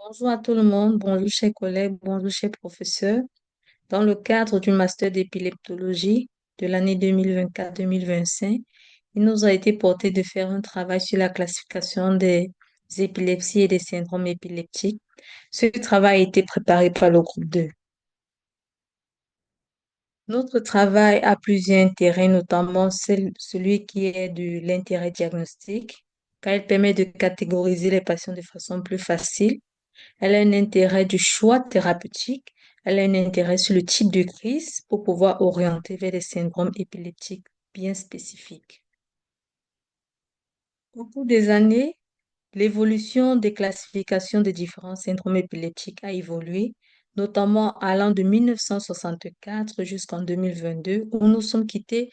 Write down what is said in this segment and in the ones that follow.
Bonjour à tout le monde, bonjour chers collègues, bonjour chers professeurs. Dans le cadre du master d'épileptologie de l'année 2024-2025, il nous a été porté de faire un travail sur la classification des épilepsies et des syndromes épileptiques. Ce travail a été préparé par le groupe 2. Notre travail a plusieurs intérêts, notamment celui qui est de l'intérêt diagnostique, car il permet de catégoriser les patients de façon plus facile. Elle a un intérêt du choix thérapeutique. Elle a un intérêt sur le type de crise pour pouvoir orienter vers des syndromes épileptiques bien spécifiques. Au cours des années, l'évolution des classifications des différents syndromes épileptiques a évolué, notamment allant de 1964 jusqu'en 2022, où nous sommes quittés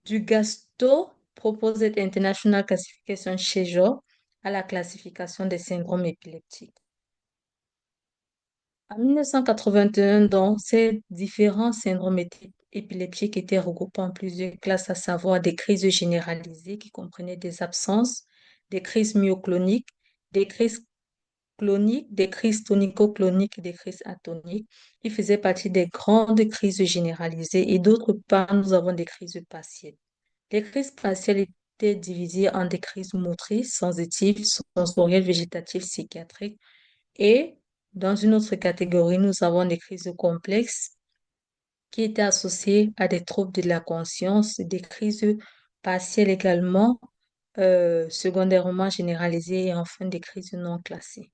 du GASTO, Proposed International Classification Schedule, à la classification des syndromes épileptiques. En 1981, donc, ces différents syndromes épileptiques étaient regroupés en plusieurs classes, à savoir des crises généralisées qui comprenaient des absences, des crises myocloniques, des crises cloniques, des crises tonico-cloniques et des crises atoniques, qui faisaient partie des grandes crises généralisées. Et d'autre part, nous avons des crises partielles. Les crises partielles étaient divisées en des crises motrices, sensitives, sensorielles, végétatives, psychiatriques et dans une autre catégorie, nous avons des crises complexes qui étaient associées à des troubles de la conscience, des crises partielles également, secondairement généralisées et enfin des crises non classées.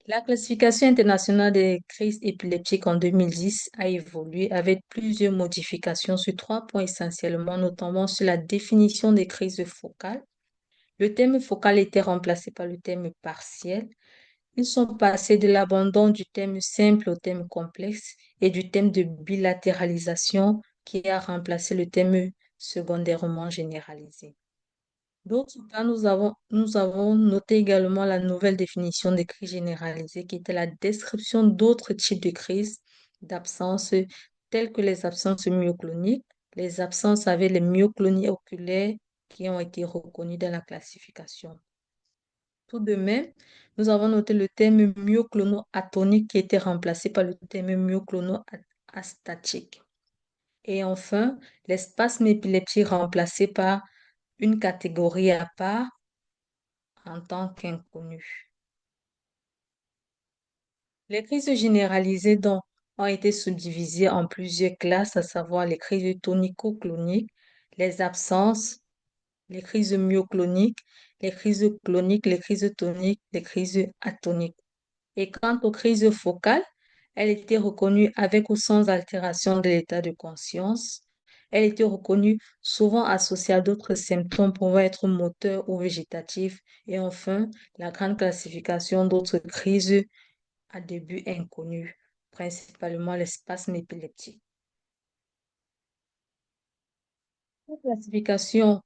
La classification internationale des crises épileptiques en 2010 a évolué avec plusieurs modifications sur trois points essentiellement, notamment sur la définition des crises focales. Le terme focal était remplacé par le terme partiel. Ils sont passés de l'abandon du thème simple au thème complexe et du thème de bilatéralisation qui a remplacé le thème secondairement généralisé. D'autre part, nous avons noté également la nouvelle définition des crises généralisées qui était la description d'autres types de crises d'absence telles que les absences myocloniques, les absences avec les myoclonies oculaires qui ont été reconnues dans la classification. Tout de même, nous avons noté le terme myoclono-atonique qui était remplacé par le terme myoclono-astatique. Et enfin, les spasmes épileptiques remplacés par une catégorie à part en tant qu'inconnue. Les crises généralisées donc ont été subdivisées en plusieurs classes, à savoir les crises tonico-cloniques, les absences, les crises myocloniques, les crises cloniques, les crises toniques, les crises atoniques. Et quant aux crises focales, elle était reconnue avec ou sans altération de l'état de conscience. Elle était reconnue souvent associée à d'autres symptômes pouvant être moteurs ou végétatifs. Et enfin, la grande classification d'autres crises à début inconnu, principalement les spasmes épileptiques. Les classifications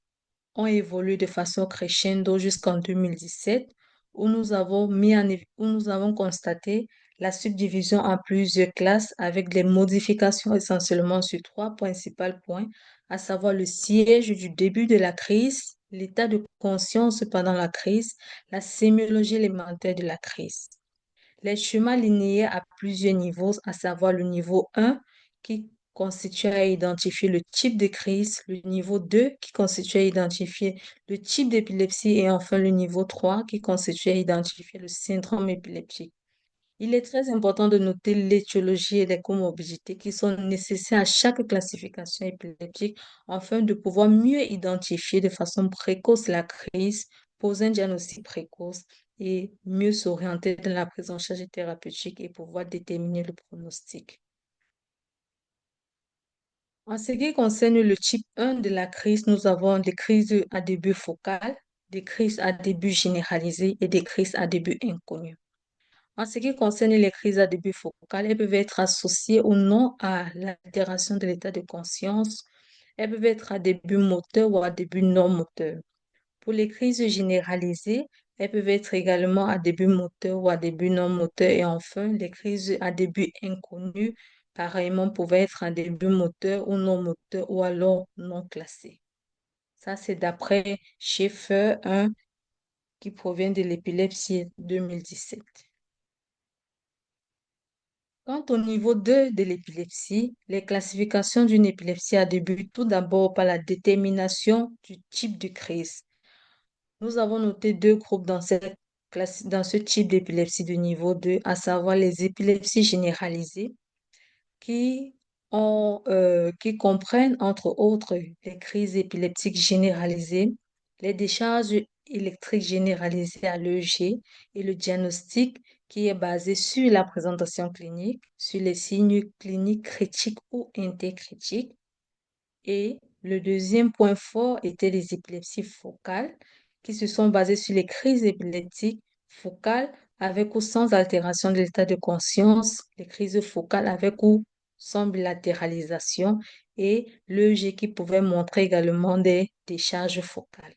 ont évolué de façon crescendo jusqu'en 2017, où nous avons constaté la subdivision en plusieurs classes avec des modifications essentiellement sur trois principaux points, à savoir le siège du début de la crise, l'état de conscience pendant la crise, la sémiologie élémentaire de la crise. Les schémas linéaires à plusieurs niveaux, à savoir le niveau 1 qui constitue à identifier le type de crise, le niveau 2 qui constitue à identifier le type d'épilepsie et enfin le niveau 3 qui constitue à identifier le syndrome épileptique. Il est très important de noter l'étiologie et les comorbidités qui sont nécessaires à chaque classification épileptique afin de pouvoir mieux identifier de façon précoce la crise, poser un diagnostic précoce et mieux s'orienter dans la prise en charge thérapeutique et pouvoir déterminer le pronostic. En ce qui concerne le type 1 de la crise, nous avons des crises à début focal, des crises à début généralisé et des crises à début inconnu. En ce qui concerne les crises à début focal, elles peuvent être associées ou non à l'altération de l'état de conscience. Elles peuvent être à début moteur ou à début non moteur. Pour les crises généralisées, elles peuvent être également à début moteur ou à début non moteur. Et enfin, les crises à début inconnu, pareillement, pouvaient être à début moteur ou non moteur ou alors non classées. Ça, c'est d'après Schaeffer 1 qui provient de l'épilepsie 2017. Quant au niveau 2 de l'épilepsie, les classifications d'une épilepsie a débuté tout d'abord par la détermination du type de crise. Nous avons noté deux groupes dans ce type d'épilepsie de niveau 2, à savoir les épilepsies généralisées qui qui comprennent entre autres les crises épileptiques généralisées, les décharges électriques généralisées à l'EEG et le diagnostic qui est basé sur la présentation clinique, sur les signes cliniques critiques ou intercritiques. Et le deuxième point fort était les épilepsies focales qui se sont basées sur les crises épileptiques focales avec ou sans altération de l'état de conscience, les crises focales avec ou sans bilatéralisation et l'EEG qui pouvait montrer également des décharges focales.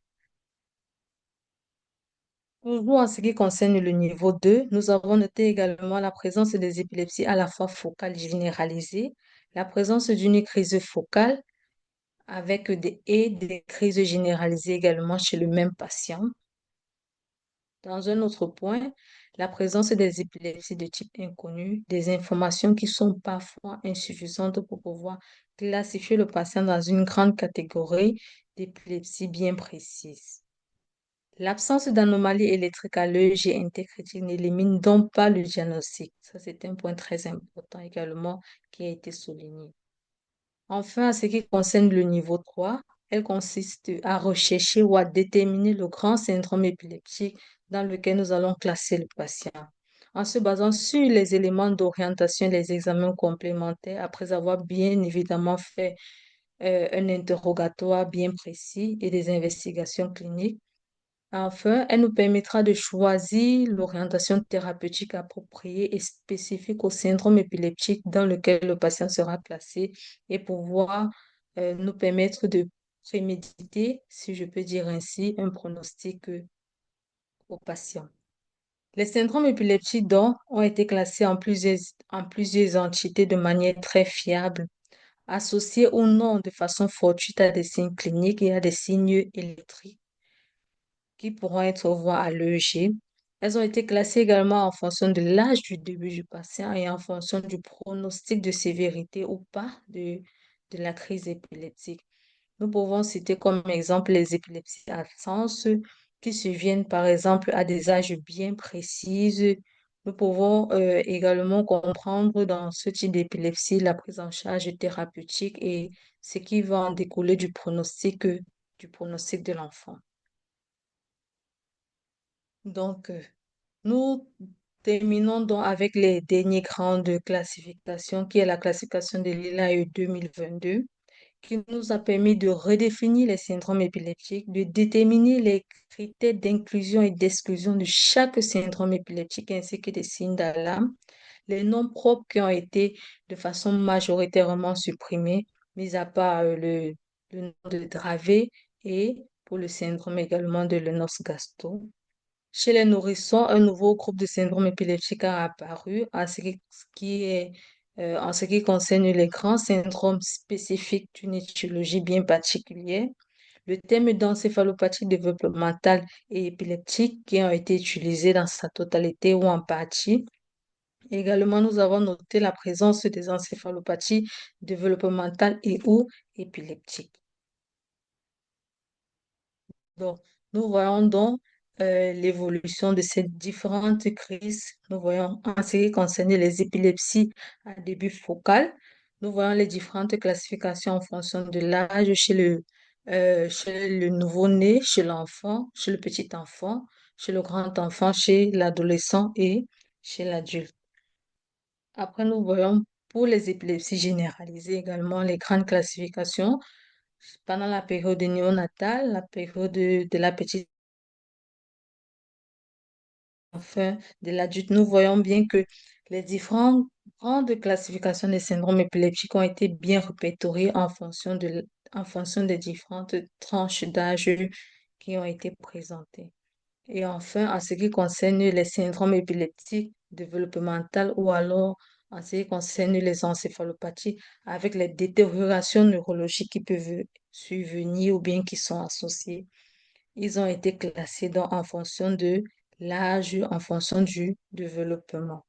Toujours en ce qui concerne le niveau 2, nous avons noté également la présence des épilepsies à la fois focales généralisées, la présence d'une crise focale avec des crises généralisées également chez le même patient. Dans un autre point, la présence des épilepsies de type inconnu, des informations qui sont parfois insuffisantes pour pouvoir classifier le patient dans une grande catégorie d'épilepsie bien précise. L'absence d'anomalies électriques à l'EEG intercritique n'élimine donc pas le diagnostic. Ça, c'est un point très important également qui a été souligné. Enfin, en ce qui concerne le niveau 3, elle consiste à rechercher ou à déterminer le grand syndrome épileptique dans lequel nous allons classer le patient. En se basant sur les éléments d'orientation et les examens complémentaires, après avoir bien évidemment fait un interrogatoire bien précis et des investigations cliniques, enfin, elle nous permettra de choisir l'orientation thérapeutique appropriée et spécifique au syndrome épileptique dans lequel le patient sera placé et pouvoir nous permettre de préméditer, si je peux dire ainsi, un pronostic au patient. Les syndromes épileptiques donc ont été classés en plusieurs entités de manière très fiable, associés ou non de façon fortuite à des signes cliniques et à des signes électriques qui pourront être voies à l'EEG. Elles ont été classées également en fonction de l'âge du début du patient et en fonction du pronostic de sévérité ou pas de la crise épileptique. Nous pouvons citer comme exemple les épilepsies absences qui surviennent par exemple à des âges bien précis. Nous pouvons également comprendre dans ce type d'épilepsie la prise en charge thérapeutique et ce qui va en découler du pronostic de l'enfant. Donc, nous terminons donc avec les dernières grandes classifications, qui est la classification de l'ILAE 2022, qui nous a permis de redéfinir les syndromes épileptiques, de déterminer les critères d'inclusion et d'exclusion de chaque syndrome épileptique, ainsi que des signes d'alarme, les noms propres qui ont été de façon majoritairement supprimés, mis à part le nom de Dravet et pour le syndrome également de Lennox-Gastaut. Chez les nourrissons, un nouveau groupe de syndrome épileptique a apparu en ce qui concerne les grands syndromes spécifiques d'une étiologie bien particulière. Le terme d'encéphalopathie développementale et épileptique qui ont été utilisés dans sa totalité ou en partie. Également, nous avons noté la présence des encéphalopathies développementales et ou épileptiques. Donc, nous voyons donc l'évolution de ces différentes crises. Nous voyons en ce qui concerne les épilepsies à début focal, nous voyons les différentes classifications en fonction de l'âge chez le nouveau-né, chez l'enfant, chez le petit enfant, chez le grand enfant, chez l'adolescent et chez l'adulte. Après, nous voyons pour les épilepsies généralisées également les grandes classifications pendant la période néonatale, la période de la petite enfin de l'adulte. Nous voyons bien que les différentes grandes classifications des syndromes épileptiques ont été bien répertoriées en fonction des différentes tranches d'âge qui ont été présentées. Et enfin, en ce qui concerne les syndromes épileptiques développementaux ou alors en ce qui concerne les encéphalopathies avec les détériorations neurologiques qui peuvent survenir ou bien qui sont associées. Ils ont été classés donc en fonction de l'âge, en fonction du développement.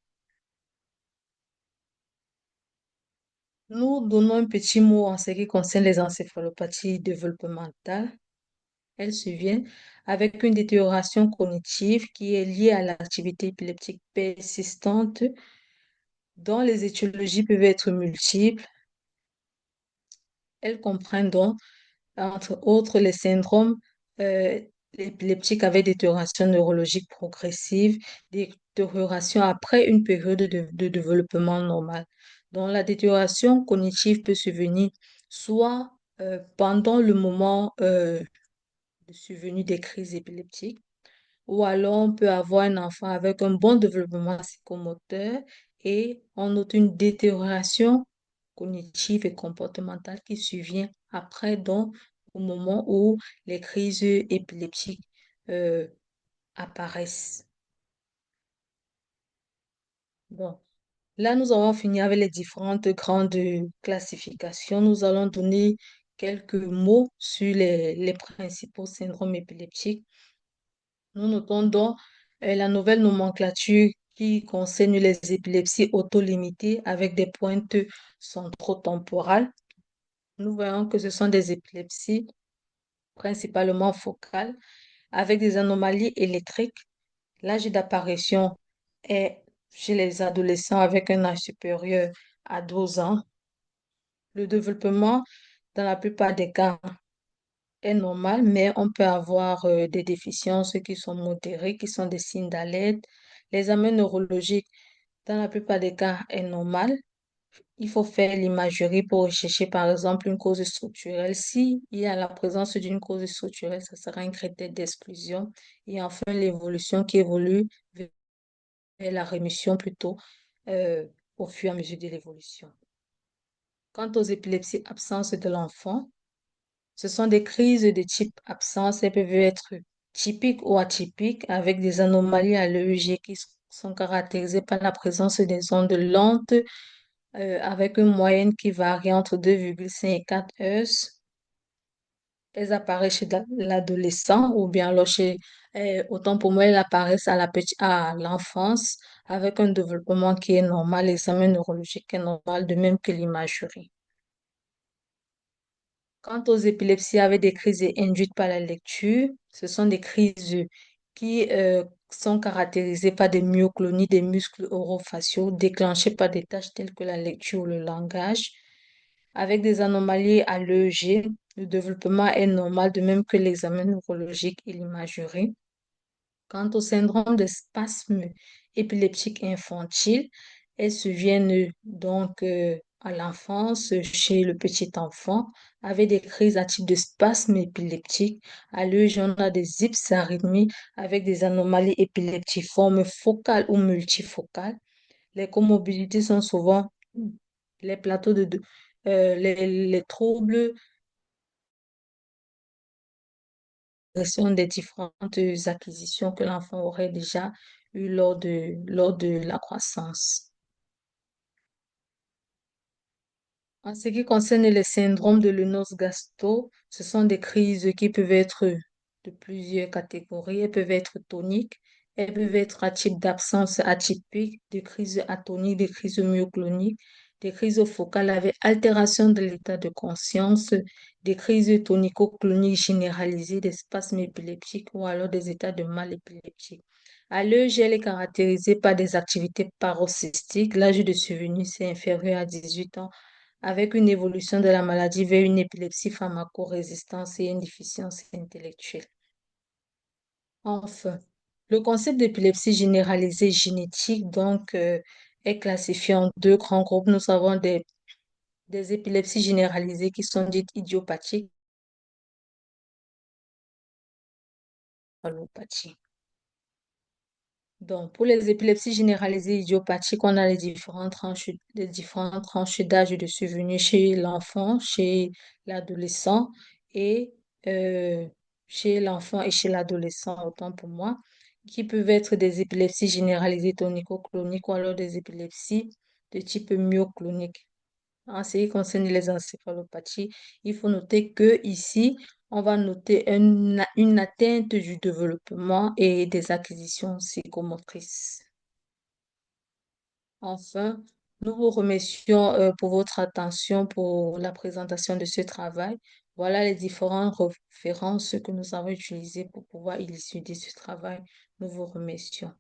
Nous donnons un petit mot en ce qui concerne les encéphalopathies développementales. Elles surviennent avec une détérioration cognitive qui est liée à l'activité épileptique persistante, dont les étiologies peuvent être multiples. Elles comprennent donc, entre autres, les syndromes euh, épileptiques avec détérioration neurologique progressive, détérioration après une période de développement normal. Donc, la détérioration cognitive peut survenir soit pendant le moment de survenue des crises épileptiques, ou alors on peut avoir un enfant avec un bon développement psychomoteur et on note une détérioration cognitive et comportementale qui survient après, donc au moment où les crises épileptiques euh, apparaissent. Bon, là nous avons fini avec les différentes grandes classifications. Nous allons donner quelques mots sur les principaux syndromes épileptiques. Nous notons donc la nouvelle nomenclature qui concerne les épilepsies autolimitées avec des pointes centrotemporales. Nous voyons que ce sont des épilepsies principalement focales avec des anomalies électriques. L'âge d'apparition est chez les adolescents avec un âge supérieur à 12 ans. Le développement, dans la plupart des cas, est normal, mais on peut avoir des déficiences qui sont modérées, qui sont des signes d'alerte. L'examen neurologique, dans la plupart des cas, est normal. Il faut faire l'imagerie pour rechercher, par exemple, une cause structurelle. S'il y a la présence d'une cause structurelle, ça sera un critère d'exclusion. Et enfin, l'évolution qui évolue vers la rémission plutôt euh, au fur et à mesure de l'évolution. Quant aux épilepsies absence de l'enfant, ce sont des crises de type absence. Elles peuvent être typiques ou atypiques avec des anomalies à l'EEG qui sont caractérisées par la présence des ondes lentes avec une moyenne qui varie entre 2,5 et 4 Hz. Elles apparaissent chez l'adolescent ou bien alors autant pour moi, elles apparaissent à l'enfance avec un développement qui est normal, l'examen neurologique est normal, de même que l'imagerie. Quant aux épilepsies avec des crises induites par la lecture, ce sont des crises qui sont caractérisées par des myoclonies des muscles orofaciaux déclenchées par des tâches telles que la lecture ou le langage. Avec des anomalies à l'EEG, le développement est normal, de même que l'examen neurologique et l'imagerie. Quant au syndrome de spasme épileptique infantile, elles surviennent donc à l'enfance chez le petit enfant avec des crises à type de spasme épileptique. À l'œil, on a des hypsarythmies avec des anomalies épileptiformes focales ou multifocales. Les comorbidités sont souvent les plateaux les troubles gestion des différentes acquisitions que l'enfant aurait déjà eues lors de la croissance. En ce qui concerne les syndromes de Lennox-Gastaut, ce sont des crises qui peuvent être de plusieurs catégories. Elles peuvent être toniques, elles peuvent être à type d'absence atypique, des crises atoniques, des crises myocloniques, des crises focales avec altération de l'état de conscience, des crises tonico-cloniques généralisées, des spasmes épileptiques ou alors des états de mal épileptique. À l'EEG, elle est caractérisée par des activités parocystiques. L'âge de survenue, c'est inférieur à 18 ans avec une évolution de la maladie vers une épilepsie pharmacorésistance et une déficience intellectuelle. Enfin, le concept d'épilepsie généralisée génétique est classifié en deux grands groupes. Nous avons des épilepsies généralisées qui sont dites idiopathiques, allopathies. Donc, pour les épilepsies généralisées idiopathiques, on a les différentes tranches d'âge de survenue chez l'enfant, chez l'adolescent et euh, chez l'enfant et chez l'adolescent, autant pour moi, qui peuvent être des épilepsies généralisées tonico-cloniques ou alors des épilepsies de type myoclonique. En ce qui concerne les encéphalopathies, il faut noter que ici, on va noter une atteinte du développement et des acquisitions psychomotrices. Enfin, nous vous remercions pour votre attention pour la présentation de ce travail. Voilà les différentes références que nous avons utilisées pour pouvoir élucider ce travail. Nous vous remercions.